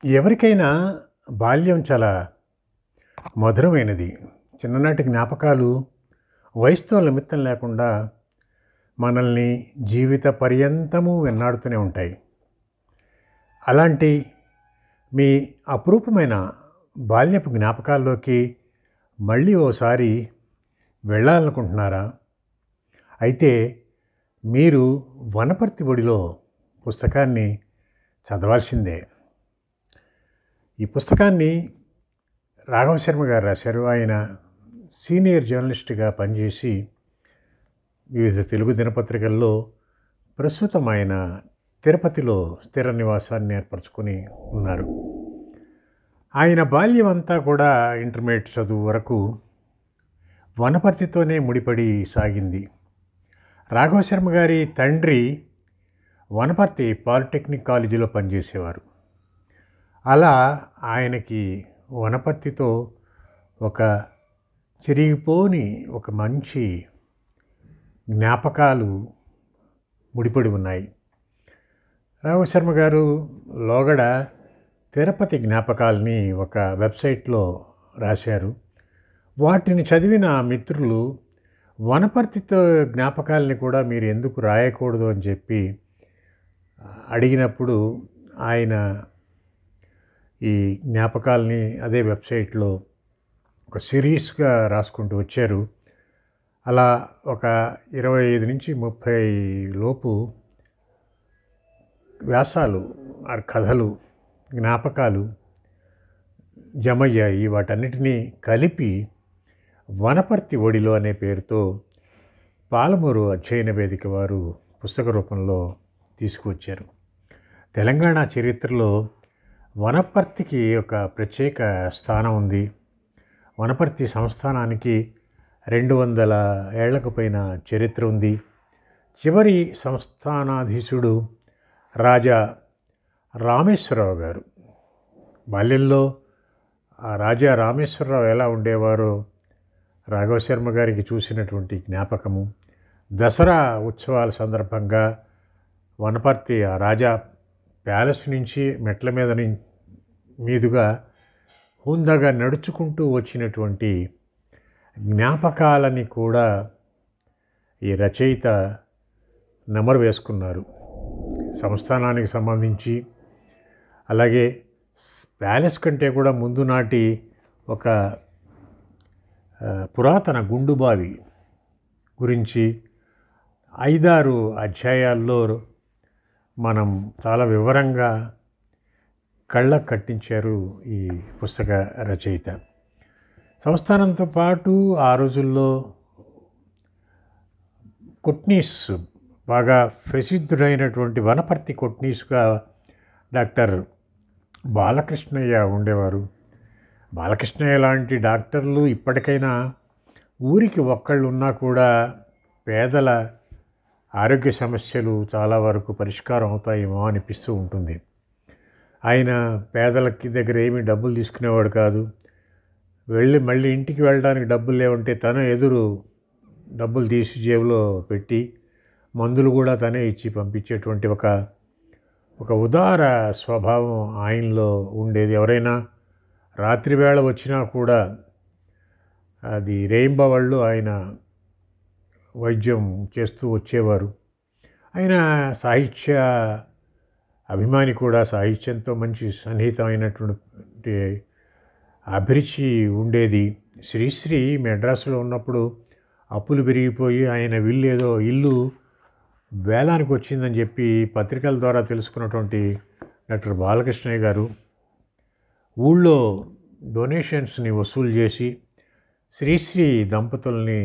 ఎవరికైనా బాల్యం చాలా మధురమైనది. చిన్ననాటి జ్ఞాపకాలు వయసుతో నిమిత్తం లేకుండా మనల్ని జీవిత పర్యంతము వెన్నాడుతూనే ఉంటాయి. అలాంటి మీ అపురూపమైన బాల్యపు జ్ఞాపకాల్లోకి మళ్ళీ ఓసారి వెళ్ళాలనుకుంటున్నారా? అయితే మీరు వనపర్తి ఒడిలో పుస్తకాన్ని చదవాల్సిందే. ఈ పుస్తకాన్ని రాఘవ శర్మ గారు రాశారు. ఆయన సీనియర్ జర్నలిస్ట్గా పనిచేసి వివిధ తెలుగు దినపత్రికల్లో ప్రస్తుతం ఆయన తిరుపతిలో స్థిర నివాసాన్ని ఏర్పరచుకొని ఉన్నారు. ఆయన బాల్యం అంతా కూడా ఇంటర్మీడియట్ చదువు వరకు వనపర్తితోనే ముడిపడి సాగింది. రాఘవ శర్మ గారి తండ్రి వనపర్తి పాలిటెక్నిక్ కాలేజీలో పనిచేసేవారు. అలా ఆయనకి వనపర్తితో ఒక చెరిగిపోని ఒక మంచి జ్ఞాపకాలు ముడిపడి ఉన్నాయి. రాఘవ శర్మ గారు లోగడ తిరుపతి జ్ఞాపకాలని ఒక వెబ్సైట్లో రాశారు. వాటిని చదివిన మిత్రులు వనపర్తితో జ్ఞాపకాలని కూడా మీరు ఎందుకు రాయకూడదు అని చెప్పి అడిగినప్పుడు ఆయన ఈ జ్ఞాపకాలని అదే వెబ్సైట్లో ఒక సిరీస్గా రాసుకుంటూ వచ్చారు. అలా ఒక 25 నుంచి 30 లోపు వ్యాసాలు, కథలు, జ్ఞాపకాలు జమయ్యాయి. వాటన్నిటినీ కలిపి వనపర్తి ఒడిలో అనే పేరుతో పాలమూరు అధ్యయన వేదిక వారు పుస్తక రూపంలో తీసుకువచ్చారు. తెలంగాణ చరిత్రలో వనపర్తికి ఒక ప్రత్యేక స్థానం ఉంది. వనపర్తి సంస్థానానికి 200 ఏళ్లకు పైన చరిత్ర ఉంది. చివరి సంస్థానాధీశుడు రాజా రామేశ్వరరావు గారు. బాల్యంలో ఆ రాజా రామేశ్వరరావు ఎలా ఉండేవారో రాఘవ శర్మ గారికి చూసినటువంటి జ్ఞాపకము. దసరా ఉత్సవాల సందర్భంగా వనపర్తి ఆ రాజా ప్యాలెస్ నుంచి మెట్ల మీదుగా హుందాగా నడుచుకుంటూ వచ్చినటువంటి జ్ఞాపకాలని కూడా ఈ రచయిత నెమరు వేసుకున్నారు. సంస్థానానికి సంబంధించి, అలాగే ప్యాలెస్ కంటే కూడా ముందు నాటి ఒక పురాతన గుండుబావి గురించి 5-6 అధ్యాయాల్లో మనం చాలా వివరంగా కళ్ళకు కట్టించారు ఈ పుస్తక రచయిత. సంస్థానంతో పాటు ఆ రోజుల్లో కొట్నీస్, బాగా ప్రసిద్ధుడైనటువంటి వనపర్తి కొట్నీస్గా డాక్టర్ బాలకృష్ణయ్య ఉండేవారు. బాలకృష్ణయ్య లాంటి డాక్టర్లు ఇప్పటికైనా ఊరికి ఒక్కళ్ళు ఉన్నా కూడా పేదల ఆరోగ్య సమస్యలు చాలా వరకు పరిష్కారం అవుతాయేమో అనిపిస్తూ ఉంటుంది. ఆయన పేదలకి దగ్గర ఏమీ డబ్బులు తీసుకునేవాడు కాదు. మళ్ళీ ఇంటికి వెళ్ళడానికి డబ్బులు లేవంటే తన ఎదురు డబ్బులు తీసి జేబులో పెట్టి మందులు కూడా తనే ఇచ్చి పంపించేటువంటి ఒక ఉదార స్వభావం ఆయనలో ఉండేది. ఎవరైనా రాత్రి వేళ వచ్చినా కూడా అది రేయింబవళ్ళు ఆయన వైద్యం చేస్తూ వచ్చేవారు. ఆయన సాహిత్య అభిమాని కూడా. సాహిత్యంతో మంచి సన్నిహితమైనటువంటి అభిరుచి ఉండేది. శ్రీశ్రీ మెడ్రాసులో ఉన్నప్పుడు అప్పులు పెరిగిపోయి ఆయన ఇల్లు వేలానికి వచ్చిందని చెప్పి పత్రికల ద్వారా తెలుసుకున్నటువంటి డాక్టర్ బాలకృష్ణయ్య గారు ఊళ్ళో డొనేషన్స్ని వసూలు చేసి శ్రీశ్రీ దంపతుల్ని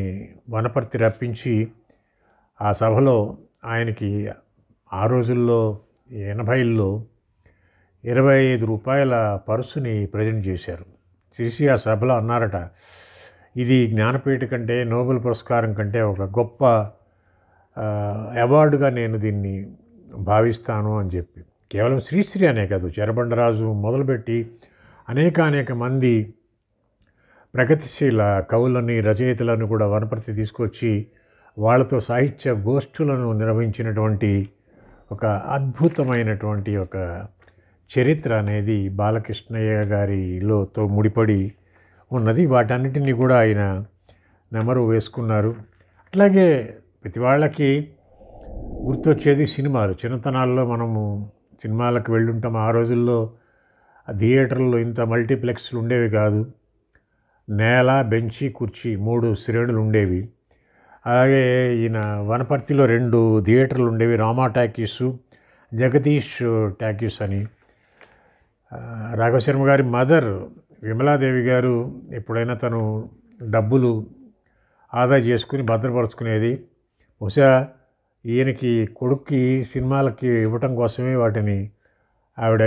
వనపర్తి రప్పించి ఆ సభలో ఆయనకి ఆ రోజుల్లో 80ల్లో 25 రూపాయల పర్సుని ప్రజెంట్ చేశారు. శ్రీశ్రీ ఆ సభలో అన్నారట, ఇది జ్ఞానపీఠ కంటే, నోబెల్ పురస్కారం కంటే ఒక గొప్ప అవార్డుగా నేను దీన్ని భావిస్తాను అని చెప్పి. కేవలం శ్రీశ్రీ అనే కాదు, చెరబండరాజు మొదలుపెట్టి అనేక మంది ప్రగతిశీల కవులని, రచయితలను కూడా వనపర్తి తీసుకొచ్చి వాళ్ళతో సాహిత్య గోష్ఠులను నిర్వహించినటువంటి ఒక అద్భుతమైనటువంటి ఒక చరిత్ర అనేది బాలకృష్ణయ్య గారిలోతో ముడిపడి ఉన్నది. వాటన్నిటినీ కూడా ఆయన నెమరు వేసుకున్నారు. అట్లాగే ప్రతి వాళ్ళకి గుర్తొచ్చేది సినిమాలు. చిన్నతనాల్లో మనము సినిమాలకు వెళ్ళుంటాం. ఆ రోజుల్లో థియేటర్లో ఇంత మల్టీప్లెక్స్లు ఉండేవి కాదు. నేల, బెంచి, కుర్చీ 3 శ్రేణులు ఉండేవి. అలాగే ఈయన వనపర్తిలో 2 థియేటర్లు ఉండేవి, రామా టాకీసు, జగదీష్ టాకీస్ అని. రాఘవశర్మ గారి మదర్ విమలాదేవి గారు ఎప్పుడైనా తను డబ్బులు ఆదా చేసుకుని భద్రపరుచుకునేది. బహుశా ఈయనకి కొడుక్కి సినిమాలకి ఇవ్వటం కోసమే వాటిని ఆవిడ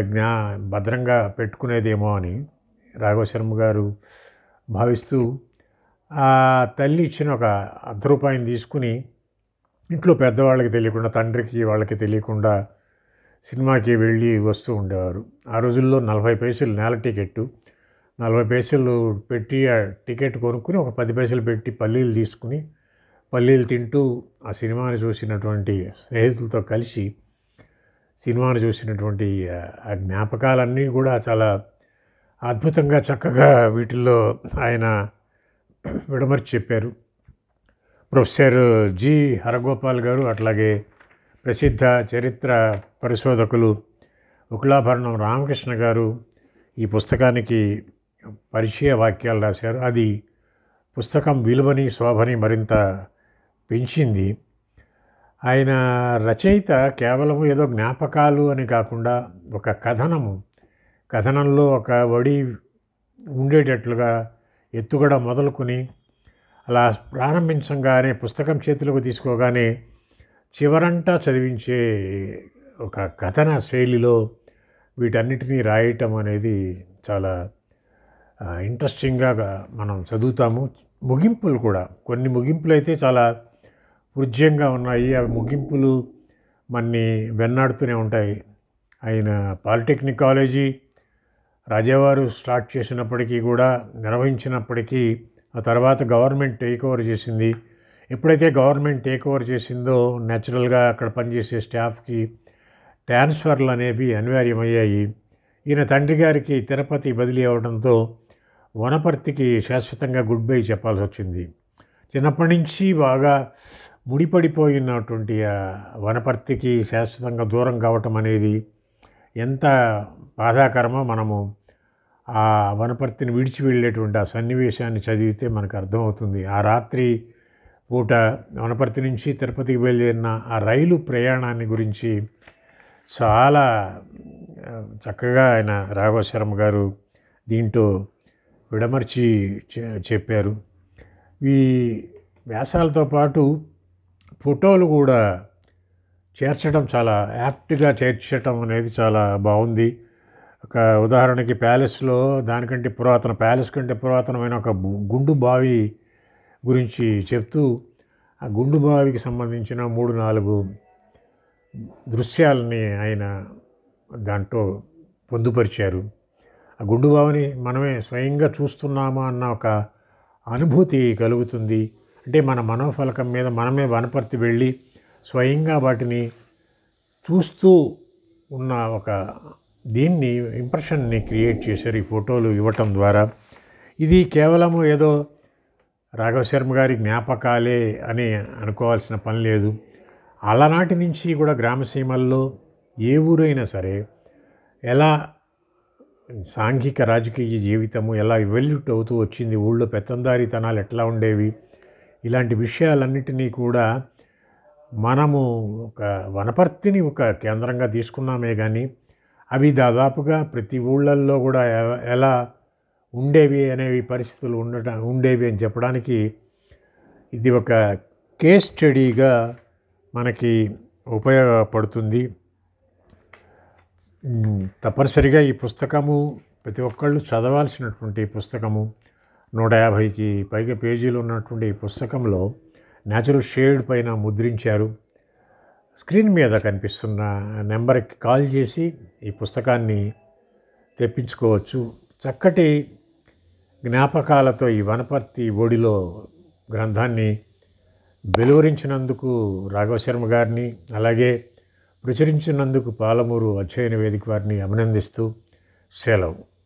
భద్రంగా పెట్టుకునేదేమో అని రాఘవశర్మ గారు భావిస్తూ ఆ తల్లి ఇచ్చిన ఒక ₹1 తీసుకుని ఇంట్లో పెద్దవాళ్ళకి తెలియకుండా, తండ్రికి వాళ్ళకి తెలియకుండా సినిమాకి వెళ్ళి వస్తూ ఉండేవారు. ఆ రోజుల్లో 40 పైసలు నేల టికెట్టు. 40 పైసలు పెట్టి ఆ టికెట్ కొనుక్కుని ఒక 10 పైసలు పెట్టి పల్లీలు తీసుకుని పల్లీలు తింటూ ఆ సినిమాని చూసినటువంటి స్నేహితులతో కలిసి సినిమాను చూసినటువంటి ఆ జ్ఞాపకాలన్నీ కూడా చాలా అద్భుతంగా చక్కగా వీటిల్లో ఆయన విడమర్చి చెప్పారు. ప్రొఫెసర్ జి హరగోపాల్ గారు, అట్లాగే ప్రసిద్ధ చరిత్ర పరిశోధకులు ఉకులాభరణం రామకృష్ణ గారు ఈ పుస్తకానికి పరిచయ వాక్యాలు రాశారు. అది పుస్తకం విలువని, శోభని మరింత పెంచింది. ఆయన రచయిత కేవలం ఏదో జ్ఞాపకాలు అని కాకుండా ఒక కథనంలో ఒక వడి ఉండేటట్లుగా ఎత్తుగడ మొదలుకొని అలా ప్రారంభించగానే పుస్తకం చేతులకు తీసుకోగానే చివరంటా చదివించే ఒక కథన శైలిలో వీటన్నిటినీ రాయటం అనేది చాలా ఇంట్రెస్టింగ్గా మనం చదువుతాము. ముగింపులు కూడా కొన్ని ముగింపులు అయితే చాలా హృద్యంగా ఉన్నాయి. అవి ముగింపులు మన్ని వెన్నాడుతూనే ఉంటాయి. ఆయన పాలిటెక్నిక్ కాలేజీ రాజావారు స్టార్ట్ చేసినప్పటికీ కూడా, నిర్వహించినప్పటికీ ఆ తర్వాత గవర్నమెంట్ టేక్ ఓవర్ చేసింది. ఎప్పుడైతే గవర్నమెంట్ టేక్ ఓవర్ చేసిందో న్యాచురల్గా అక్కడ పనిచేసే స్టాఫ్కి ట్రాన్స్ఫర్లు అనేవి అనివార్యమయ్యాయి. ఈయన తండ్రి గారికి తిరుపతి బదిలీ అవడంతో వనపర్తికి శాశ్వతంగా గుడ్ బై చెప్పాల్సి వచ్చింది. చిన్నప్పటి నుంచి బాగా ముడిపడిపోయినటువంటి వనపర్తికి శాశ్వతంగా దూరం కావటం అనేది ఎంత బాధాకరమో మనము ఆ వనపర్తిని విడిచి వెళ్ళేటువంటి ఆ సన్నివేశాన్ని చదివితే మనకు అర్థమవుతుంది. ఆ రాత్రి పూట వనపర్తి నుంచి తిరుపతికి బయలుదేరిన ఆ రైలు ప్రయాణాన్ని గురించి చాలా చక్కగా ఆయన రాఘవశర్మ గారు దీంట్లో విడమర్చి చెప్పారు. ఈ వ్యాసాలతో పాటు ఫోటోలు కూడా చేర్చడం, చాలా యాప్ట్గా చేర్చడం అనేది చాలా బాగుంది. ఒక ఉదాహరణకి ప్యాలెస్లో దానికంటే ప్యాలెస్ కంటే పురాతనమైన ఒక గుండు బావి గురించి చెప్తూ ఆ గుండు బావికి సంబంధించిన 3-4 దృశ్యాలని ఆయన దాంట్లో పొందుపరిచారు. ఆ గుండు బావిని మనమే స్వయంగా చూస్తున్నామా అన్న ఒక అనుభూతి కలుగుతుంది. అంటే మన మనోఫలకం మీద మనమే వనపర్తి వెళ్ళి స్వయంగా వాటిని చూస్తూ ఉన్న ఒక దీన్ని ఇంప్రెషన్ని క్రియేట్ చేశారు ఈ ఫోటోలు ఇవ్వటం ద్వారా. ఇది కేవలము ఏదో రాఘవశర్మ గారి జ్ఞాపకాలే అని అనుకోవాల్సిన పని లేదు. అలనాటి నుంచి కూడా గ్రామసీమల్లో ఏ ఊరైనా సరే ఎలా సాంఘిక రాజకీయ జీవితము ఎలా ఎవల్యూట్ అవుతూ వచ్చింది, ఊళ్ళో పెత్తందారీతనాలు ఎట్లా ఉండేవి, ఇలాంటి విషయాలన్నిటినీ కూడా మనము ఒక వనపర్తిని ఒక కేంద్రంగా తీసుకున్నామే కానీ అవి దాదాపుగా ప్రతి ఊళ్ళల్లో కూడా ఎలా ఉండేవి అనేవి పరిస్థితులు ఉండేవి అని చెప్పడానికి ఇది ఒక కేస్ స్టడీగా మనకి ఉపయోగపడుతుంది. తప్పనిసరిగా ఈ పుస్తకము ప్రతి ఒక్కళ్ళు చదవాల్సినటువంటి పుస్తకము. 150కి పైగా పేజీలు ఉన్నటువంటి ఈ పుస్తకంలో న్యాచురల్ షేడ్ పైన ముద్రించారు. స్క్రీన్ మీద కనిపిస్తున్న నెంబర్కి కాల్ చేసి ఈ పుస్తకాన్ని తెప్పించుకోవచ్చు. చక్కటి జ్ఞాపకాలతో ఈ వనపర్తి ఒడిలో గ్రంథాన్ని వెలువరించినందుకు రాఘవశర్మ గారిని, అలాగే ప్రచురించినందుకు పాలమూరు అధ్యయన వేదిక వారిని అభినందిస్తూ సెలవు.